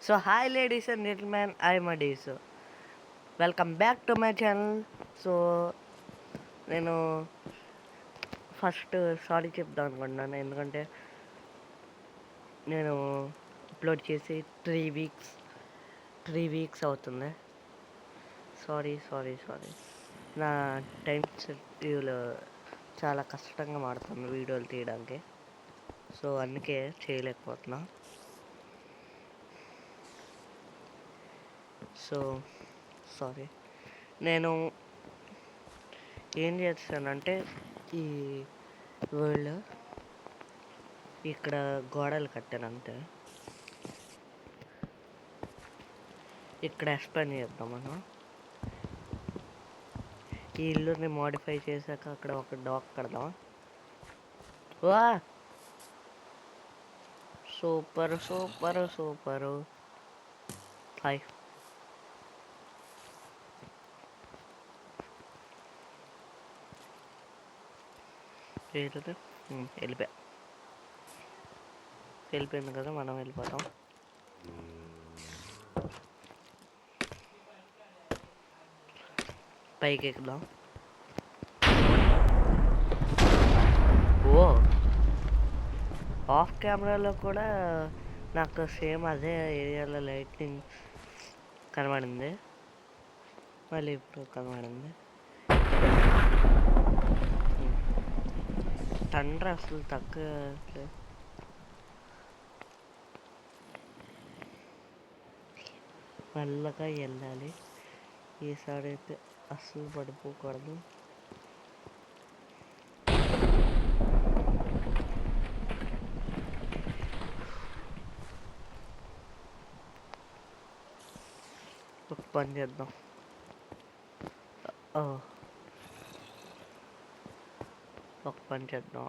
So hi ladies and gentlemen, I'm Adi. So welcome back to my channel. So నేను first sorry చెప్దాం అనుకుంటున్నాను, ఎందుకంటే నేను upload చేసి త్రీ వీక్స్ అవుతుంది. సారీ. నా టైం షెడ్యూల్ చాలా కష్టంగా మాడుతుంది వీడియోలు తీయడానికి, సో అందుకే చేయలేకపోతున్నా. So sorry. నేను ఏం చేస్తానంటే, ఈ వరల్డ్ ఇక్కడ గోడలు కట్టాను అంతే. ఇక్కడ ఎక్స్ప్లెయిన్ చేద్దాం మనం. ఈ ఇల్లుని మోడిఫై చేశాక అక్కడ ఒక డాక్ కడదాం. వా సూపర్. హాయ్. ఏంటంటే వెళ్ళిపోయింది కదా, మనం వెళ్ళిపోతాం. పైకి ఎక్కుదాం. ఓ ఆఫ్ కెమెరాలో కూడా నాకు సేమ్ అదే ఏరియాలో లైటింగ్ కనబడింది, మళ్ళీ ఇప్పుడు కనబడింది. తండ్రి అసలు తక్కువ. మెల్లగా వెళ్ళాలి, ఈసారి అయితే అస్సలు పడిపోకూడదు. ఒక పని చేద్దాం.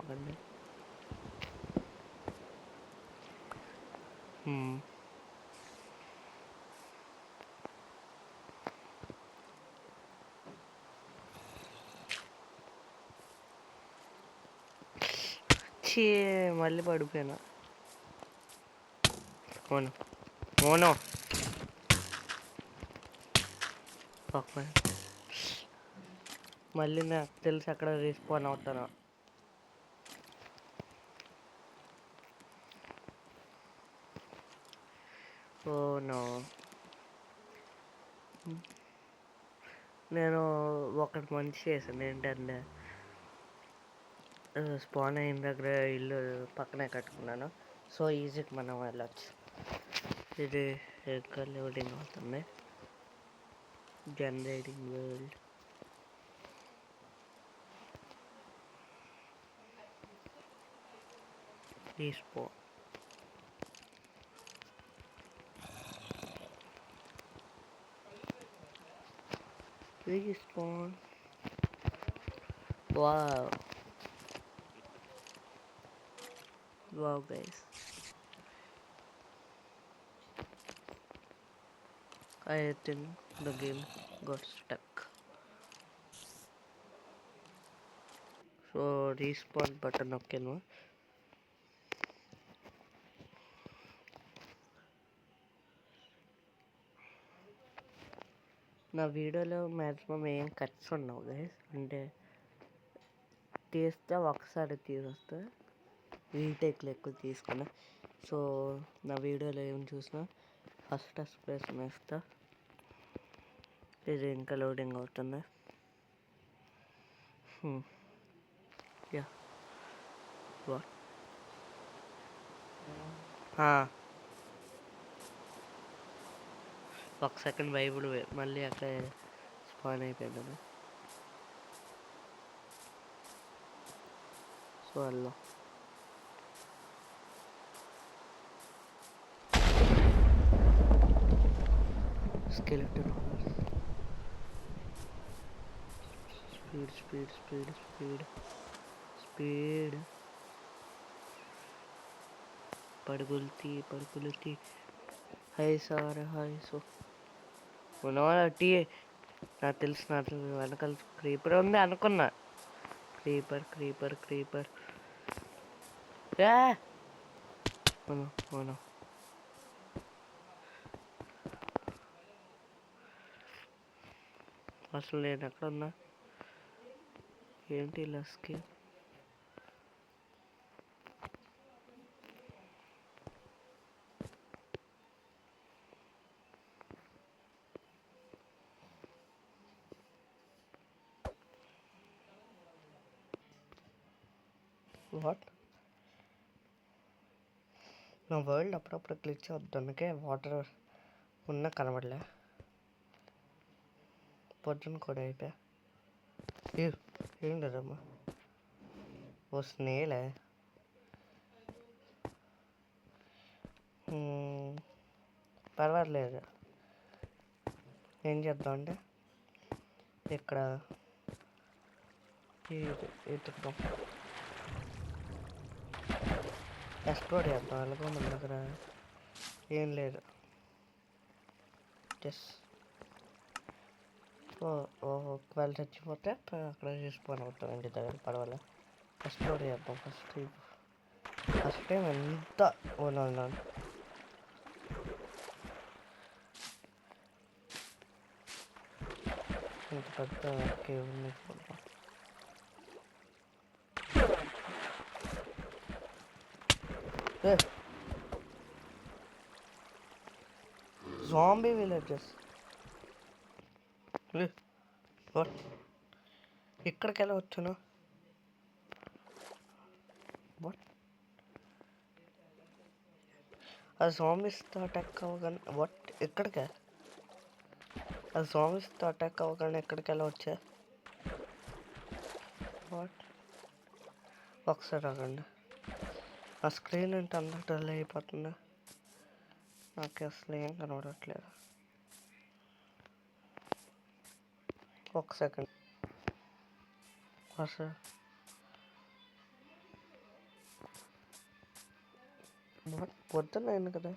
అవ్వండి. మళ్ళీ పడిపోయినా. మోనో మళ్ళీ నాకు తెలిసి అక్కడ రీస్పాన్ అవుతాను. నో, నేను ఒకటి మంచి చేశాను. ఏంటంటే స్పాన్ అయిన దగ్గర ఇల్లు పక్కనే కట్టుకున్నాను, సో ఈజీగా మనం వెళ్ళచ్చు. ఇది ఇంకా లోడింగ్ అవుతుంది. Generating world. Respawn. Wow guys, I think the game got stuck. So respawn button నొక్కాను. నా వీడియోలో మ్యాక్సిమం ఏం కట్స్ ఉండవు గైస్, అంటే తీస్తే ఒకసారి తీసేస్తే రీటేక్లు ఎక్కువ తీసుకున్నా. సో నా వీడియోలో ఏం చూసినా ఫస్ట్ ఎక్స్ప్రెషన్ వేస్తా. ఇది ఇంకా లోడింగ్ అవుతుంది. యా వాట్ ఒక సెకండ్ బైబుల్ మళ్ళీ అక్కడ స్పాన్ అయిపోయింది. సో అలా skeleton స్పీడ్ పరుగులు హై సార్ హాయ్. సో టీ నాకు తెలుసు, నాకు వెనకాల క్రీపర్ ఉంది అనుకున్నా. క్రీపర్ అవును. అసలు నేను ఎక్కడున్నా? ఏంటి లస్కి? వాట్? నా వరల్డ్ అప్పుడప్పుడు క్లిక్ అవుతుందకే వాటర్ ఉన్న కనబడలే. పొద్దున్న కూడా అయిపోయా. ఏం లేదమ్మా. ఓ స్నేలే. పర్వాలేదు. ఏం చేద్దాం అంటే ఇక్కడ ఎత్తుకుతాం, ఎక్స్ప్లోర్ చేద్దాం. అలాగే మన దగ్గర ఏం లేదు. జస్ట్ ఒకవేళ చచ్చిపోతే అక్కడ చూసుకొని అవుతాం. ఇంటి దగ్గర పర్వాలేదు. ఎక్స్ప్లోర్ చేద్దాం. ఫస్ట్ టైం ఎంత ఉన్నాను. ఇంత పెద్ద కేవ్ ఉంది. Zombie villages. ఇక్కడికి ఎలా వచ్చాను? ఆ జాంబీస్తో అటాక్ అవ్వగానే ఎక్కడికే? ఆ జాంబీస్తో అటాక్ అవ్వగానే ఎక్కడికి ఎలా వచ్చా? ఒకసారి ఆగండి. ఆ స్క్రీన్ అంటే అంత డల్ అయిపోతుందా? నాకు అసలు ఏం కనబడట్లేదు. ఒక సెకండ్. అసలు పొద్దున్న కదా.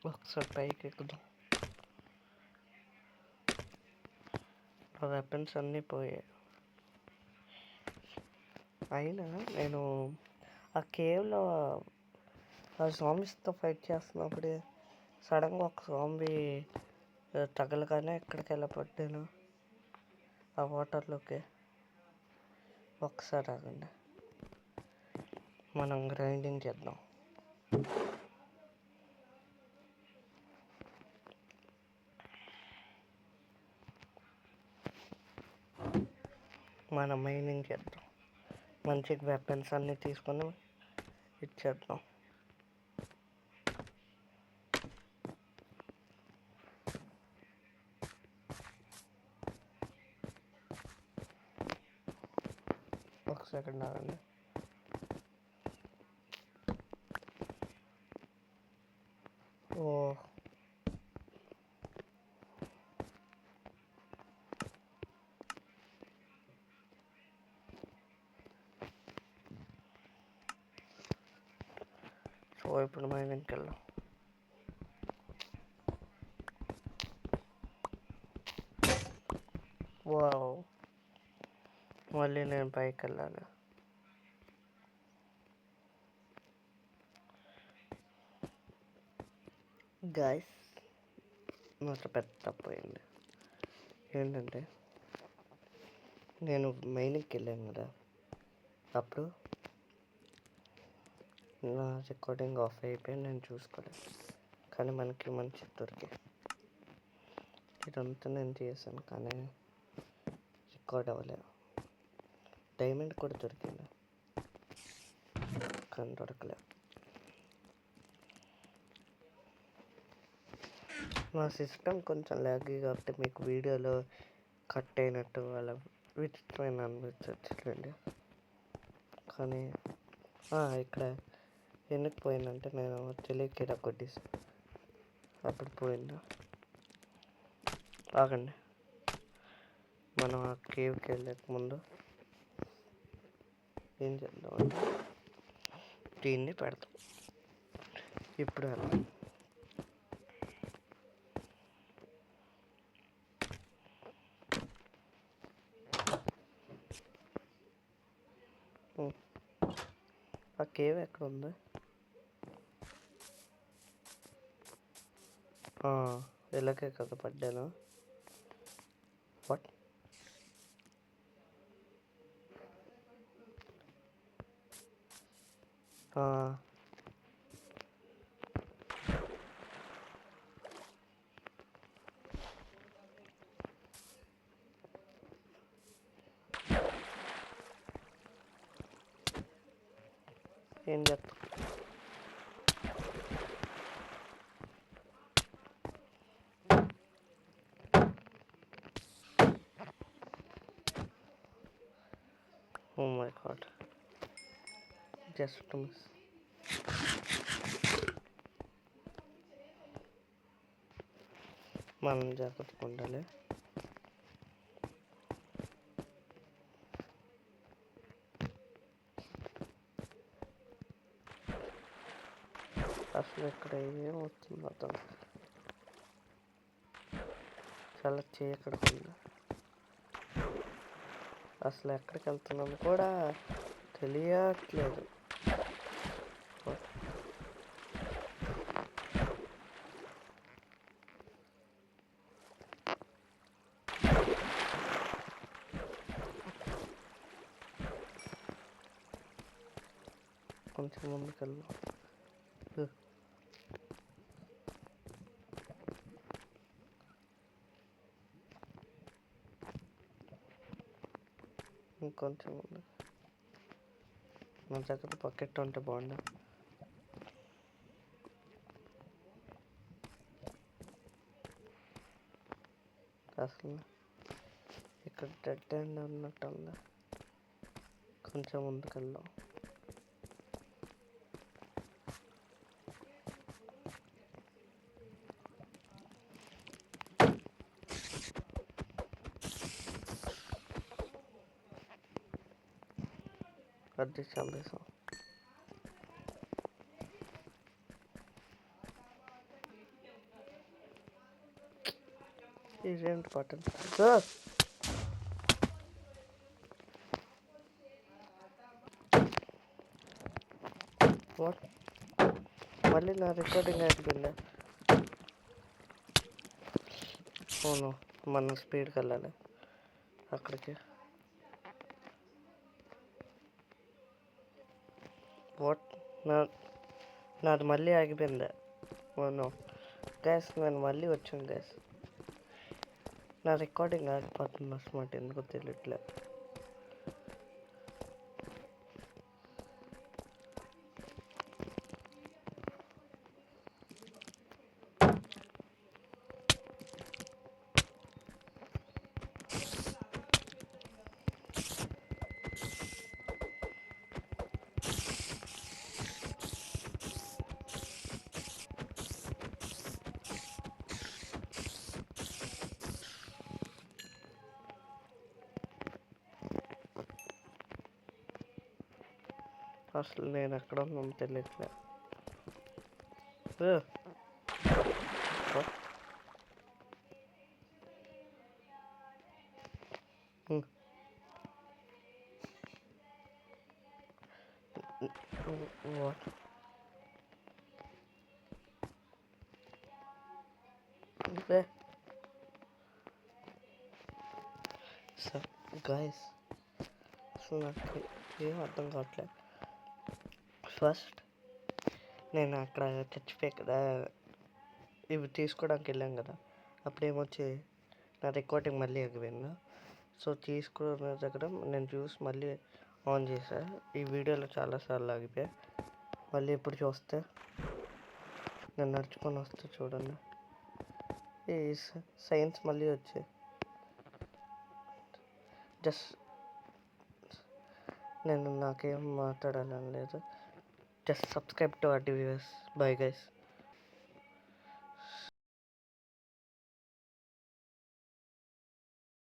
ఒకసారి పైకి ఎక్కుదాం. ఆ వెపన్స్ అన్నీ పోయాయి. అయినా నేను ఆ కేవ్లో ఆ జాంబీస్తో ఫైట్ చేస్తున్నప్పుడు సడన్గా ఒక జాంబీ తగలగానే ఎక్కడికి వెళ్ళబడ్డాను ఆ వాటర్లోకి. ఒకసారి ఆగండి, మనం గ్రైండింగ్ చేద్దాం. మనం మైనింగ్ చేద్దాం. మంచిగా వెపన్స్ అన్నీ తీసుకొని ఇచ్చేద్దాం. ఒక సెకండ్ ఆగండి. ఇప్పుడు మైనింగ్కి వెళ్దాం. వావ్, మళ్ళీ నేను పైకి వెళ్ళాలి. గాయస్, నాకు పెద్ద తప్పయింది. ఏంటంటే నేను మైనింగ్కి వెళ్ళాను కదా, అప్పుడు నా రికార్డింగ్ ఆఫ్ అయిపోయి నేను చూసుకోలేదు. కానీ మనకి మంచి దొరికాయి. ఇదంతా నేను చేశాను కానీ రికార్డ్ అవ్వలేదు. డైమండ్ కూడా దొరికింది కానీ దొరకలేదు. నా సిస్టమ్ కొంచెం లాగీ కాబట్టి మీకు వీడియోలో కట్ అయినట్టు అలా విచిత్రమైన అనిపించండి. కానీ ఇక్కడ ఎందుకు పోయిందంటే నేను తెలియక ఇలా కొట్టేసి అప్పుడు పోయిందా. ఆగండి, మనం ఆ కేవ్కి వెళ్ళక ముందు ఏం చేద్దాం అంటే దీన్ని పెడతాం. ఇప్పుడు కేవ్ ఎక్కడ ఉంది? ఇలాగే కదా పడ్డాను. వాట్? ఏం చేస్తాం? Oh my god, just miss. మనం జాగ్రత్తగా ఉండాలి. అసలు ఇక్కడ ఏం వస్తుంది అతను? చాలా చీకటిగా ఉంది. అసలు ఎక్కడికి వెళ్తున్నాను కూడా తెలియట్లేదు. కొంచెం ముందుకెళ్ళు. ఇంకొంచెం ముందు. నా దగ్గర బకెట్ ఉంటే బాగుండు. అసలు ఇక్కడ డెడ్ ఎండ్ ఉన్నట్టు ఉంది. కొంచెం ముందుకెళ్దాం. అది చంపేసాం. ఇదేంటి బటన్? వాట్? మళ్ళీ నా రికార్డింగ్ అయిపోయింది. అవును, మనం స్పీడ్కి వెళ్ళాలి అక్కడికి. వాట్? నాది మళ్ళీ ఆగిపోయింది. అవును గ్యాస్, నేను మళ్ళీ వచ్చాను గ్యాస్. నా రికార్డింగ్ ఆగిపోతుంది అసలు, ఎందుకో తెలియట్లే. అసలు నేను ఎక్కడ ఉన్నాను తెలియట్లే. What? సో గైస్, అసలు నాకు ఏం అర్థం కావట్లేదు. ఫస్ట్ నేను అక్కడ చచ్చిపోయి కదా, ఇవి తీసుకోవడానికి వెళ్ళాం కదా, అప్పుడేమొచ్చి నా రికార్డింగ్ మళ్ళీ ఆగిపోయింది. సో తీసుకున్న దగ్గర నేను చూసి మళ్ళీ ఆన్ చేశా. ఈ వీడియోలో చాలాసార్లు ఆగిపోయా. మళ్ళీ ఇప్పుడు చూస్తే నేను నడుచుకొని వస్తే చూడండి, ఈ సైన్స్ మళ్ళీ వచ్చాయి. జస్ట్ నేను నాకేం మాట్లాడాలని లేదు. Just subscribe to our videos. Bye guys.